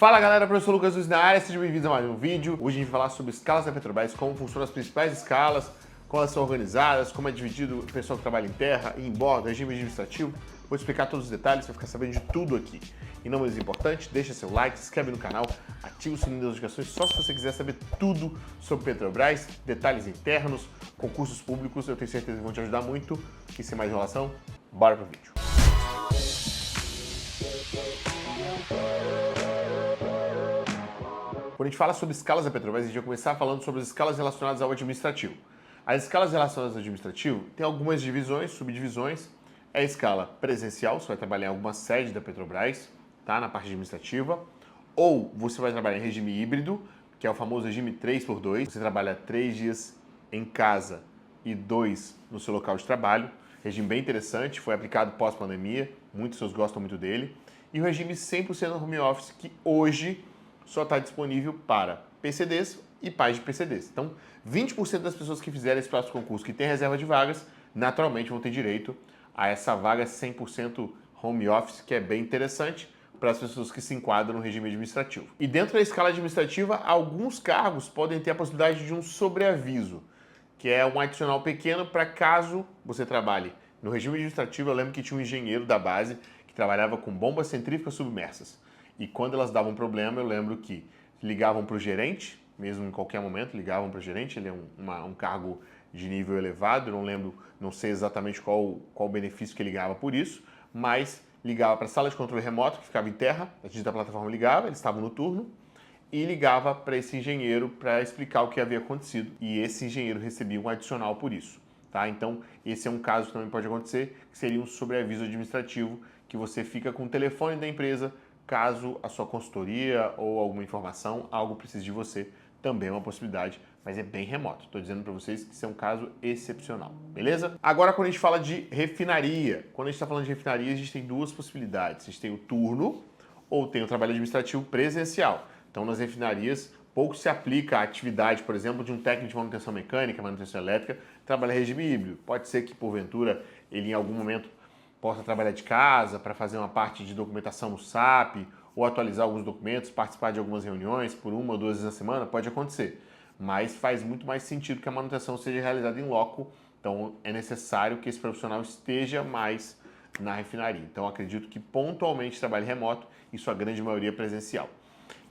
Fala galera, professor Lucas Luiz na área, sejam bem-vindos a mais um vídeo. Hoje a gente vai falar sobre escalas da Petrobras, como funcionam as principais escalas, como elas são organizadas, como é dividido o pessoal que trabalha em terra, em bordo, regime administrativo. Vou explicar todos os detalhes, você vai ficar sabendo de tudo aqui. E não menos importante, deixa seu like, se inscreve no canal, ativa o sininho das notificações só se você quiser saber tudo sobre Petrobras, detalhes internos, concursos públicos, eu tenho certeza que vão te ajudar muito. E sem mais enrolação, bora pro vídeo. Quando a gente fala sobre escalas da Petrobras, a gente vai começar falando sobre as escalas relacionadas ao administrativo. As escalas relacionadas ao administrativo tem algumas divisões, subdivisões. É a escala presencial, você vai trabalhar em alguma sede da Petrobras, tá? Na parte administrativa. Ou você vai trabalhar em regime híbrido, que é o famoso regime 3x2. Você trabalha 3 dias em casa e 2 no seu local de trabalho. Regime bem interessante, foi aplicado pós-pandemia, muitas pessoas gostam muito dele. E o regime 100% home office, que hoje só está disponível para PCDs e pais de PCDs. Então, 20% das pessoas que fizerem esse próximo concurso que tem reserva de vagas, naturalmente vão ter direito a essa vaga 100% home office, que é bem interessante para as pessoas que se enquadram no regime administrativo. E dentro da escala administrativa, alguns cargos podem ter a possibilidade de um sobreaviso, que é um adicional pequeno para caso você trabalhe no regime administrativo. Eu lembro que tinha um engenheiro da base que trabalhava com bombas centrífugas submersas. E quando elas davam problema, eu lembro que ligavam para o gerente, mesmo em qualquer momento, ligavam para o gerente, ele é um cargo de nível elevado, eu não lembro, não sei exatamente qual o benefício que ligava por isso, mas ligava para a sala de controle remoto, que ficava em terra, a gente da plataforma ligava, eles estavam no turno, e ligava para esse engenheiro para explicar o que havia acontecido, e esse engenheiro recebia um adicional por isso. Tá? Então, esse é um caso que também pode acontecer, que seria um sobreaviso administrativo, que você fica com o telefone da empresa, caso a sua consultoria ou alguma informação, algo precise de você, também é uma possibilidade, mas é bem remoto. Estou dizendo para vocês que isso é um caso excepcional, beleza? Agora, quando a gente fala de refinaria, quando a gente está falando de refinaria, a gente tem duas possibilidades. A gente tem o turno ou tem o trabalho administrativo presencial. Então, nas refinarias, pouco se aplica a atividade, por exemplo, de um técnico de manutenção mecânica, manutenção elétrica, trabalhar em regime híbrido. Pode ser que, porventura, ele em algum momento possa trabalhar de casa para fazer uma parte de documentação no SAP ou atualizar alguns documentos, participar de algumas reuniões por 1 ou 2 vezes na semana, pode acontecer. Mas faz muito mais sentido que a manutenção seja realizada em loco, então é necessário que esse profissional esteja mais na refinaria. Então acredito que pontualmente trabalhe remoto e sua grande maioria presencial.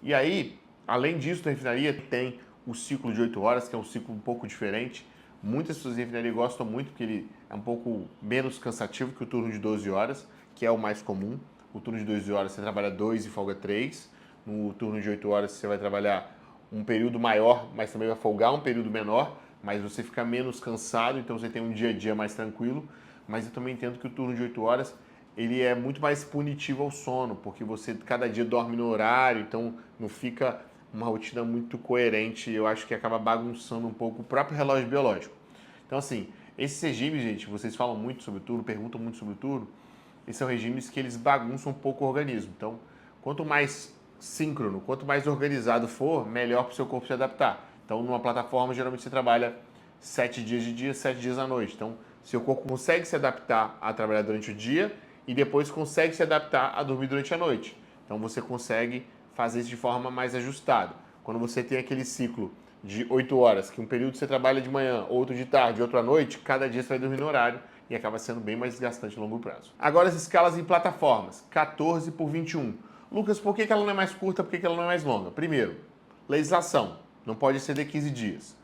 E aí, além disso, na refinaria tem o ciclo de 8 horas, que é um ciclo um pouco diferente. Muitas pessoas de refinaria gostam muito porque ele é um pouco menos cansativo que o turno de 12 horas, que é o mais comum. O turno de 12 horas você trabalha 2 e folga 3. No turno de 8 horas você vai trabalhar um período maior, mas também vai folgar um período menor, mas você fica menos cansado, então você tem um dia a dia mais tranquilo. Mas eu também entendo que o turno de 8 horas ele é muito mais punitivo ao sono, porque você cada dia dorme no horário, então não fica uma rotina muito coerente, eu acho que acaba bagunçando um pouco o próprio relógio biológico. Então, assim, esses regimes, gente, vocês falam muito sobre o turno, perguntam muito sobre o turno, esses são regimes que eles bagunçam um pouco o organismo. Então, quanto mais síncrono, quanto mais organizado for, melhor para o seu corpo se adaptar. Então, numa plataforma, geralmente você trabalha 7 dias de dia, 7 dias à noite. Então, seu corpo consegue se adaptar a trabalhar durante o dia e depois consegue se adaptar a dormir durante a noite. Então, você consegue fazer isso de forma mais ajustada. Quando você tem aquele ciclo de 8 horas, que um período você trabalha de manhã, outro de tarde, outro à noite, cada dia você vai dormir no horário e acaba sendo bem mais desgastante a longo prazo. Agora as escalas em plataformas, 14 por 21. Lucas, por que ela não é mais curta, por que ela não é mais longa? Primeiro, legislação, não pode exceder 15 dias.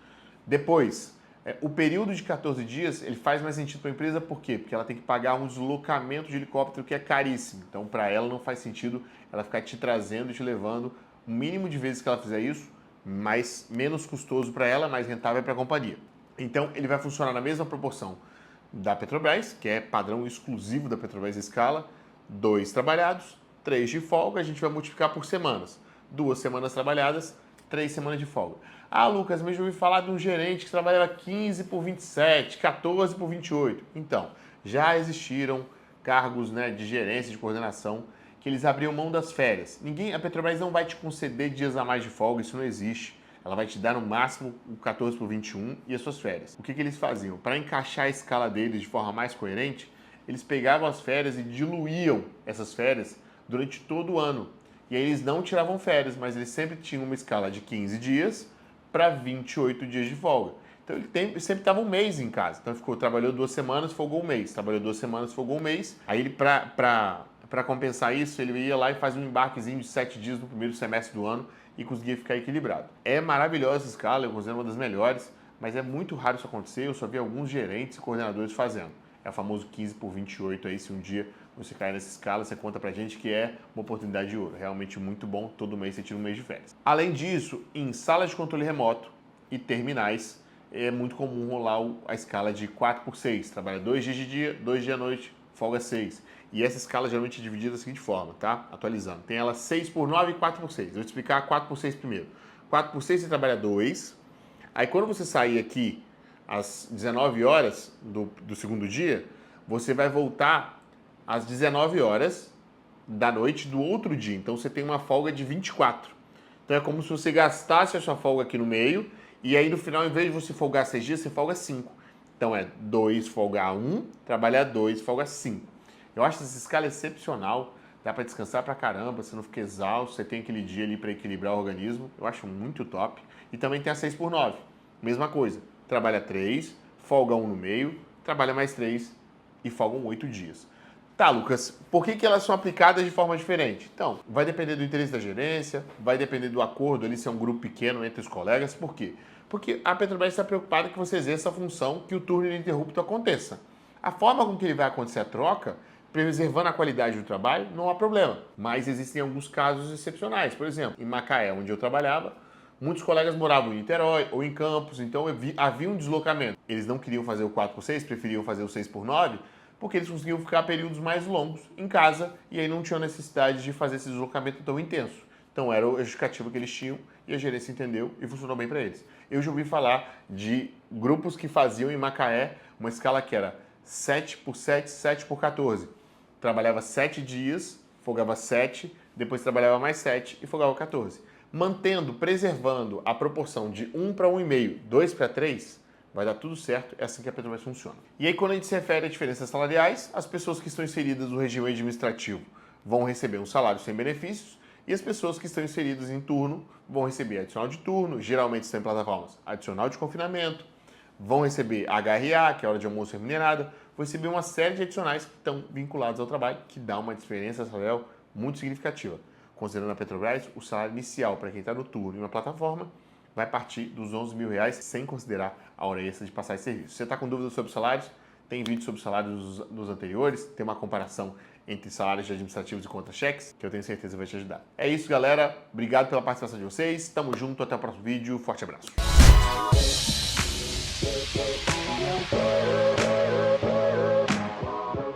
Depois, o período de 14 dias, ele faz mais sentido para a empresa, por quê? Porque ela tem que pagar um deslocamento de helicóptero que é caríssimo. Então, para ela não faz sentido ela ficar te trazendo e te levando o mínimo de vezes que ela fizer isso, menos custoso para ela, mais rentável para a companhia. Então, ele vai funcionar na mesma proporção da Petrobras, que é padrão exclusivo da Petrobras escala, 2 trabalhados, 3 de folga, a gente vai multiplicar por semanas. 2 semanas trabalhadas, 3 semanas de folga. Ah, Lucas, mas eu ouvi falar de um gerente que trabalhava 15 por 27, 14 por 28. Então, já existiram cargos, né, de gerência, de coordenação, que eles abriam mão das férias. A Petrobras não vai te conceder dias a mais de folga, isso não existe. Ela vai te dar no máximo o 14 por 21 e as suas férias. O que eles faziam? Para encaixar a escala deles de forma mais coerente, eles pegavam as férias e diluíam essas férias durante todo o ano. E aí eles não tiravam férias, mas eles sempre tinham uma escala de 15 dias para 28 dias de folga. Então ele sempre estava um mês em casa. Então ele trabalhou 2 semanas, folgou um mês. Trabalhou 2 semanas, folgou um mês. Aí ele, para compensar isso, ele ia lá e fazia um embarquezinho de 7 dias no primeiro semestre do ano e conseguia ficar equilibrado. É maravilhosa essa escala, eu considero uma das melhores, mas é muito raro isso acontecer. Eu só vi alguns gerentes e coordenadores fazendo. É o famoso 15 por 28 aí, se um dia você cair nessa escala, você conta pra gente que é uma oportunidade de ouro. Realmente muito bom, todo mês você tira um mês de férias. Além disso, em salas de controle remoto e terminais, é muito comum rolar a escala de 4 por 6. Trabalha 2 dias de dia, 2 dias à noite, folga 6. E essa escala geralmente é dividida da seguinte forma, tá? Atualizando. Tem ela 6 por 9 e 4 por 6. Eu vou te explicar 4 por 6 primeiro. 4 por 6 você trabalha 2. Aí quando você sair aqui às 19 horas do segundo dia, você vai voltar às 19 horas da noite do outro dia. Então você tem uma folga de 24. Então é como se você gastasse a sua folga aqui no meio e aí no final, em vez de você folgar 6 dias, você folga 5. Então é 2 folgar 1, trabalhar 2, folga 5. Eu acho essa escala excepcional, dá para descansar pra caramba, você não fica exausto, você tem aquele dia ali para equilibrar o organismo. Eu acho muito top. E também tem a 6 por 9. Mesma coisa, trabalha 3, folga 1 no meio, trabalha mais 3 e folgam 8 dias. Tá, Lucas, por que elas são aplicadas de forma diferente? Então, vai depender do interesse da gerência, vai depender do acordo ali, se é um grupo pequeno entre os colegas. Por quê? Porque a Petrobras está preocupada que você exerça a função que o turno ininterrupto aconteça. A forma com que ele vai acontecer a troca, preservando a qualidade do trabalho, não há problema. Mas existem alguns casos excepcionais. Por exemplo, em Macaé, onde eu trabalhava, muitos colegas moravam em Niterói ou em Campos, então havia um deslocamento. Eles não queriam fazer o 4 por 6, preferiam fazer o 6 por 9, porque eles conseguiam ficar períodos mais longos em casa e aí não tinham necessidade de fazer esse deslocamento tão intenso. Então era o justificativo que eles tinham e a gerência entendeu e funcionou bem para eles. Eu já ouvi falar de grupos que faziam em Macaé uma escala que era 7 por 7, 7 por 14. Trabalhava 7 dias, folgava 7, depois trabalhava mais 7 e folgava 14. Mantendo, preservando a proporção de 1 para 1,5, 2 para 3, vai dar tudo certo, é assim que a Petrobras funciona. E aí, quando a gente se refere a diferenças salariais, as pessoas que estão inseridas no regime administrativo vão receber um salário sem benefícios e as pessoas que estão inseridas em turno vão receber adicional de turno, geralmente estão em plataformas adicional de confinamento, vão receber HRA, que é a hora de almoço remunerada, vão receber uma série de adicionais que estão vinculados ao trabalho, que dá uma diferença salarial muito significativa. Considerando a Petrobras, o salário inicial para quem está no turno em uma plataforma vai partir dos R$11 mil, sem considerar a hora extra de passar esse serviço. Se você está com dúvidas sobre salários, tem vídeo sobre salários dos anteriores, tem uma comparação entre salários de administrativos e contra-cheques, que eu tenho certeza vai te ajudar. É isso, galera. Obrigado pela participação de vocês. Tamo junto, até o próximo vídeo. Forte abraço.